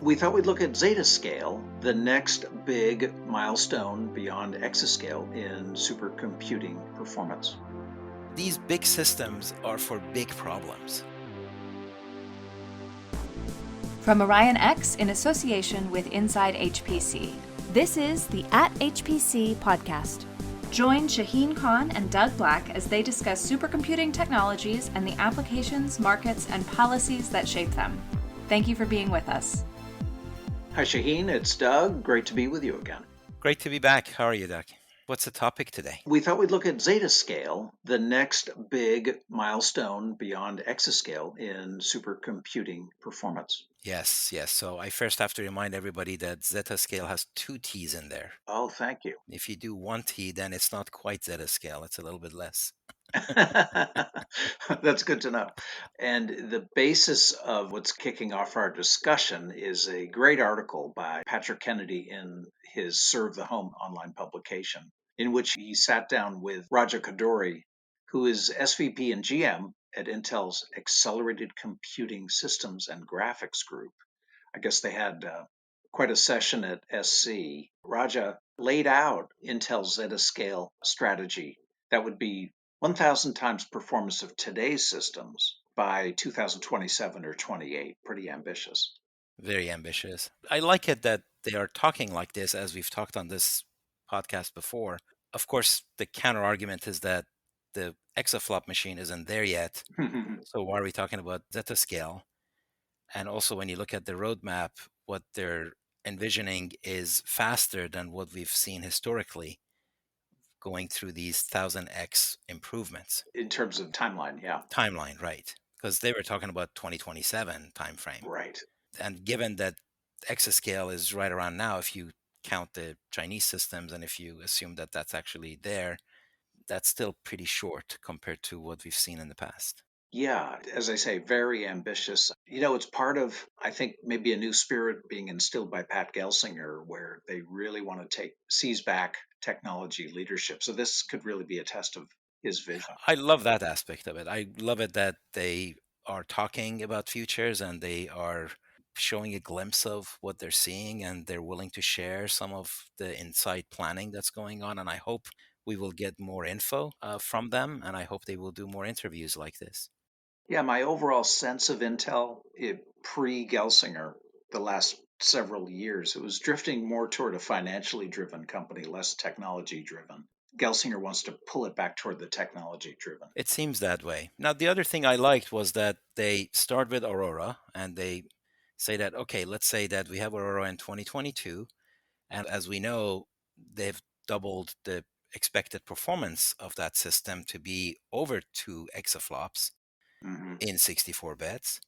We thought we'd look at Zettascale, the next big milestone beyond exascale in supercomputing performance. These big systems are for big problems. From Orion X in association with Inside HPC, this is the At HPC podcast. Join Shaheen Khan and Doug Black as they discuss supercomputing technologies and the applications, markets, and policies that shape them. Thank you for being with us. Hi, Shaheen. It's Doug. Great to be with you again. Great to be back. How are you, Doug? What's the topic today? We thought we'd look at Zettascale, the next big milestone beyond exascale in supercomputing performance. Yes. So I first have to remind everybody that Zettascale has two T's in there. Oh, thank you. If you do one T, then it's not quite Zettascale. It's a little bit less. That's good to know. And the basis of what's kicking off our discussion is a great article by Patrick Kennedy in his Serve the Home online publication, in which he sat down with Raja Kaduri, who is SVP and GM at Intel's Accelerated Computing Systems and Graphics Group. I guess they had quite a session at SC. Raja laid out Intel's Zettascale strategy that would be 1,000 times performance of today's systems by 2027 or 28. Pretty ambitious. Very ambitious. I like it that they are talking like this, as we've talked on this podcast before. Of course, the counter argument is that the exaflop machine isn't there yet. So why are we talking about Zettascale? And also, when you look at the roadmap, what they're envisioning is faster than what we've seen historically, going through these 1000x improvements. In terms of timeline, yeah. Timeline, right? Because they were talking about 2027 timeframe. Right. And given that exascale is right around now, if you count the Chinese systems and if you assume that that's actually there, that's still pretty short compared to what we've seen in the past. Yeah, as I say, very ambitious. It's part of, I think, maybe a new spirit being instilled by Pat Gelsinger, where they really want to seize back technology leadership. So this could really be a test of his vision. I love that aspect of it. I love it that they are talking about futures and they are showing a glimpse of what they're seeing and they're willing to share some of the inside planning that's going on. And I hope we will get more info from them, and I hope they will do more interviews like this. Yeah, my overall sense of Intel pre-Gelsinger, the last several years, it was drifting more toward a financially driven company, less technology driven. Gelsinger wants to pull it back toward the technology driven. It seems that way. Now, the other thing I liked was that they start with Aurora and they say that, okay, let's say that we have Aurora in 2022. And as we know, they've doubled the expected performance of that system to be over 2 exaflops in 64 bits.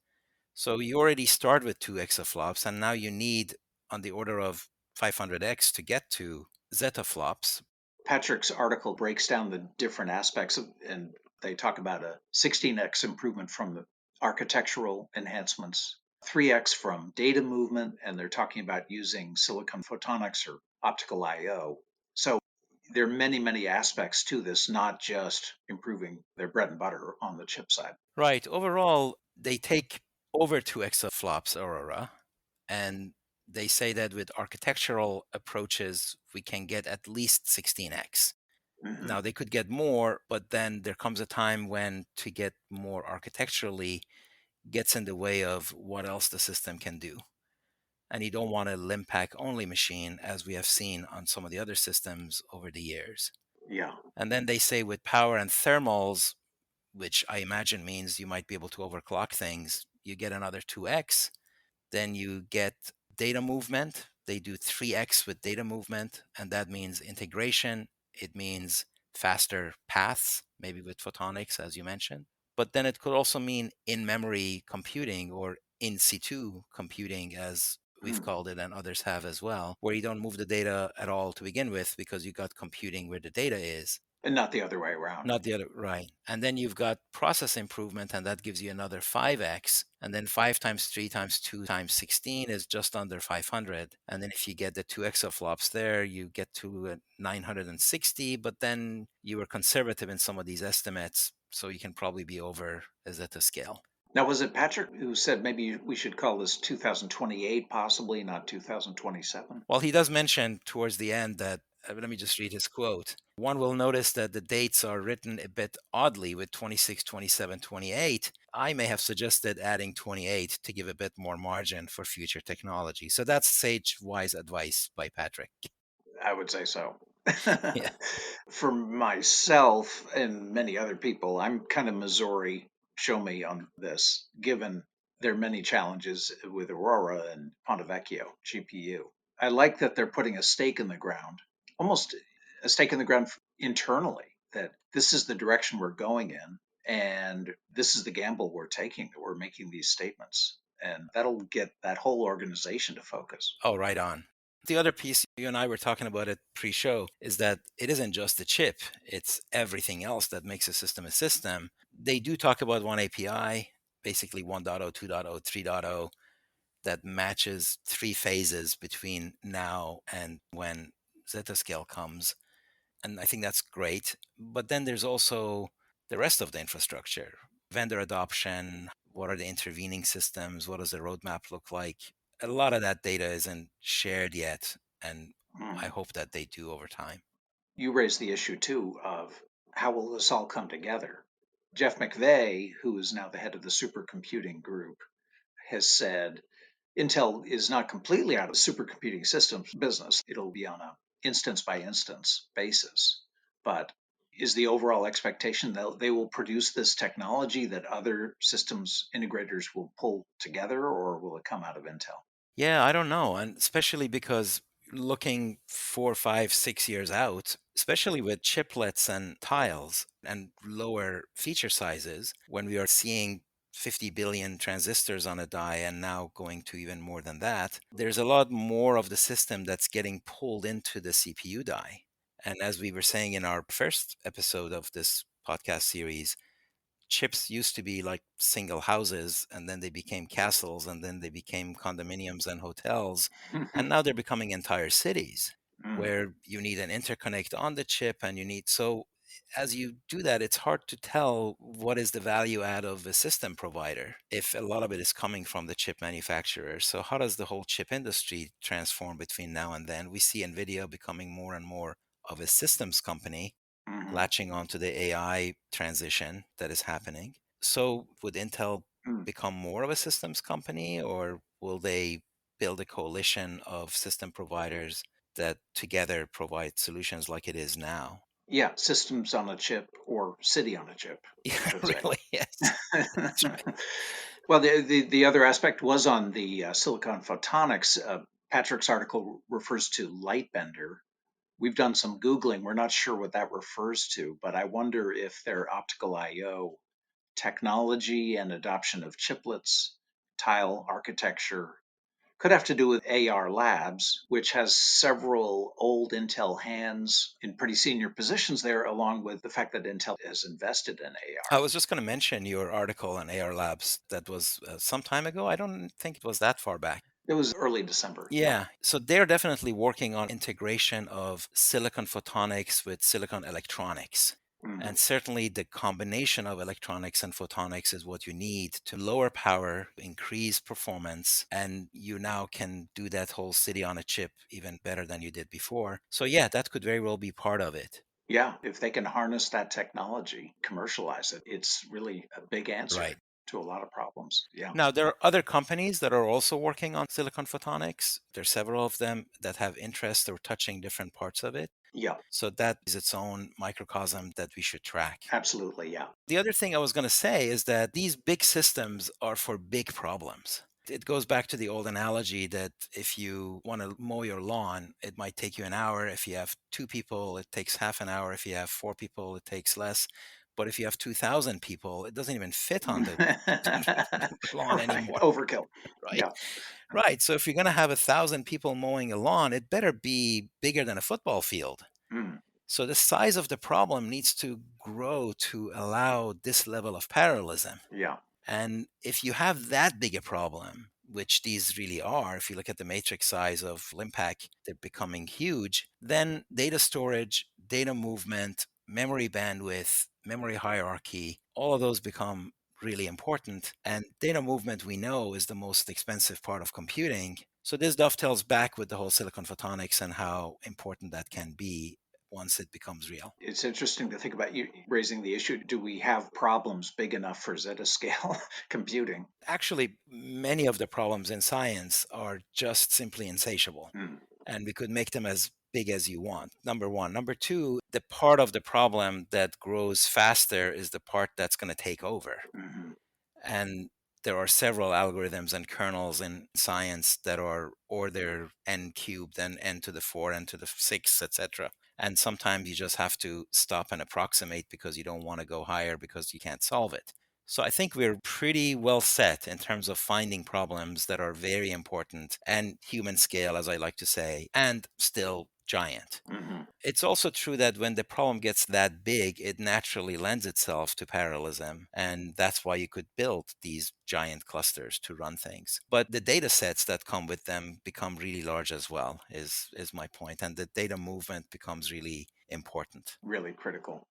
So you already start with 2 exaflops, and now you need on the order of 500x to get to zettaflops. Patrick's article breaks down the different aspects and they talk about a 16x improvement from the architectural enhancements, 3x from data movement, and they're talking about using silicon photonics or optical I/O. So there are many, many aspects to this, not just improving their bread and butter on the chip side. Right. Overall, they take over 2 exaflops Aurora, and they say that with architectural approaches, we can get at least 16x. Now, they could get more, but then there comes a time when to get more architecturally gets in the way of what else the system can do. And you don't want a LIMPAC only machine, as we have seen on some of the other systems over the years. Yeah. And then they say with power and thermals, which I imagine means you might be able to overclock things, you get another 2x. Then you get data movement. They do 3x with data movement, and that means integration. It means faster paths, maybe with photonics, as you mentioned. But then it could also mean in-memory computing or in situ computing, as we've called it and others have as well, where you don't move the data at all to begin with because you got computing where the data is. And not the other way around. Not the other, right. And then you've got process improvement, and that gives you another 5x. And then 5 times 3 times 2 times 16 is just under 500. And then if you get the 2 exaflops there, you get to 960. But then you were conservative in some of these estimates, so you can probably be over a Zettascale. Now, was it Patrick who said maybe we should call this 2028, possibly not 2027? Well, he does mention towards the end that, let me just read his quote. One will notice that the dates are written a bit oddly with 26, 27, 28. I may have suggested adding 28 to give a bit more margin for future technology. So that's sage wise advice by Patrick. I would say so. Yeah. For myself and many other people, I'm kind of Missouri show me on this, given there are many challenges with Aurora and Ponte Vecchio GPU. I like that they're putting a stake in the ground, almost a stake in the ground internally, that this is the direction we're going in, and this is the gamble we're taking, that we're making these statements. And that'll get that whole organization to focus. Oh, right on. The other piece, you and I were talking about it pre show, is that it isn't just the chip, it's everything else that makes a system a system. They do talk about one API, basically 1.0, 2.0, 3.0, that matches three phases between now and when Zettascale comes. And I think that's great. But then there's also the rest of the infrastructure, vendor adoption. What are the intervening systems? What does the roadmap look like? A lot of that data isn't shared yet. And I Mm. hope that they do over time. You raised the issue too of how will this all come together? Jeff McVeigh, who is now the head of the supercomputing group, has said Intel is not completely out of the supercomputing systems business. It'll be on a instance by instance basis. But is the overall expectation that they will produce this technology that other systems integrators will pull together, or will it come out of Intel? Yeah, I don't know. And especially because looking 4, 5, 6 years out, especially with chiplets and tiles and lower feature sizes, when we are seeing 50 billion transistors on a die and now going to even more than that, there's a lot more of the system that's getting pulled into the CPU die. And as we were saying in our first episode of this podcast series, chips used to be like single houses, and then they became castles, and then they became condominiums and hotels, and now they're becoming entire cities Mm, where you need an interconnect on the chip, and you need, so as you do that, it's hard to tell what is the value add of a system provider if a lot of it is coming from the chip manufacturer. So how does the whole chip industry transform between now and then? We see Nvidia becoming more and more of a systems company, mhm, latching onto the AI transition that is happening. So, would Intel mm. become more of a systems company, or will they build a coalition of system providers that together provide solutions like it is now? Yeah, systems on a chip or city on a chip, Yeah, I should say. really, yes. That's right. Well, the other aspect was on the silicon photonics. Patrick's article refers to Lightbender. We've done some Googling. We're not sure what that refers to, but I wonder if their optical I/O technology and adoption of chiplets, tile architecture could have to do with AR Labs, which has several old Intel hands in pretty senior positions there, along with the fact that Intel has invested in I AR. was just going to mention your article on AR Labs that was some time ago. I don't think it was that far back. It was early December. Yeah. Yeah. So they're definitely working on integration of silicon photonics with silicon electronics. Mhm. And certainly the combination of electronics and photonics is what you need to lower power, increase performance, and you now can do that whole city on a chip even better than you did before. So yeah, that could very well be part of it. Yeah, if they can harness that technology, commercialize it, it's really a big Right. answer to a lot of problems. Yeah. Now, there are other companies that are also working on silicon photonics. There's several of them that have interest or touching different parts of it. Yeah, So that is its own microcosm that we should track. absolutely. Yeah. The other thing I was going to say is that these big systems are for big problems. It goes back to the old analogy that if you want to mow your lawn, it might take you an hour. If you have two people, it takes half an hour. If you have four people, it takes less. But if you have 2,000 people, it doesn't even fit on the lawn Right. anymore, Overkill. right? Yeah. Right. So if you're going to have 1,000 people mowing a lawn, it better be bigger than a football field. Mm, So the size of the problem needs to grow to allow this level of parallelism. yeah. And if you have that big a problem, which these really are, if you look at the matrix size of Limpac, they're becoming huge, then data storage, data movement, memory bandwidth, memory hierarchy, all of those become really important. And data movement, we know, is the most expensive part of computing. So this dovetails back with the whole silicon photonics and how important that can be once it becomes real. It's interesting to think about you raising the issue. Do we have problems big enough for Zettascale computing? Actually, many of the problems in science are just simply insatiable, Hmm. and we could make them as big as you want. Number one. Number two, the part of the problem that grows faster is the part that's going to take over. Hmm. And there are several algorithms and kernels in science that are order n cubed and n to the 4, n to the 6, etc. And sometimes you just have to stop and approximate because you don't want to go higher because you can't solve it. So I think we're pretty well set in terms of finding problems that are very important and human scale, as I like to say, and still giant. Hmm. It's also true that when the problem gets that big, it naturally lends itself to parallelism. And that's why you could build these giant clusters to run things. But the data sets that come with them become really large as well, is my point. And the data movement becomes really important. Really critical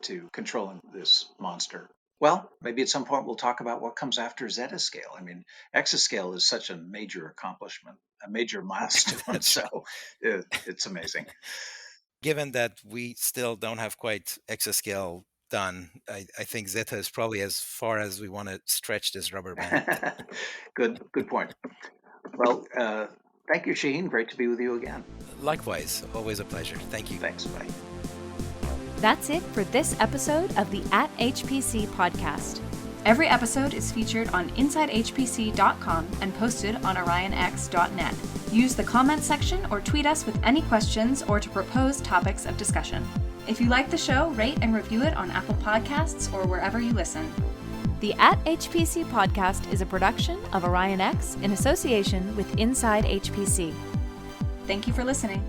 to controlling this monster. Well, maybe at some point we'll talk about what comes after Zettascale. I mean, exascale is such a major accomplishment, a major milestone. That's So right. it's amazing. Given that we still don't have quite exascale done, I think Zeta is probably as far as we want to stretch this rubber band. Good point. Well, thank you, Shaheen. Great to be with you again. Likewise, always a pleasure. Thank you. Thanks. Bye. That's it for this episode of the At HPC podcast. Every episode is featured on InsideHPC.com and posted on OrionX.net. Use the comment section or tweet us with any questions or to propose topics of discussion. If you like the show, rate and review it on Apple Podcasts or wherever you listen. The At HPC podcast is a production of OrionX in association with Inside HPC. Thank you for listening.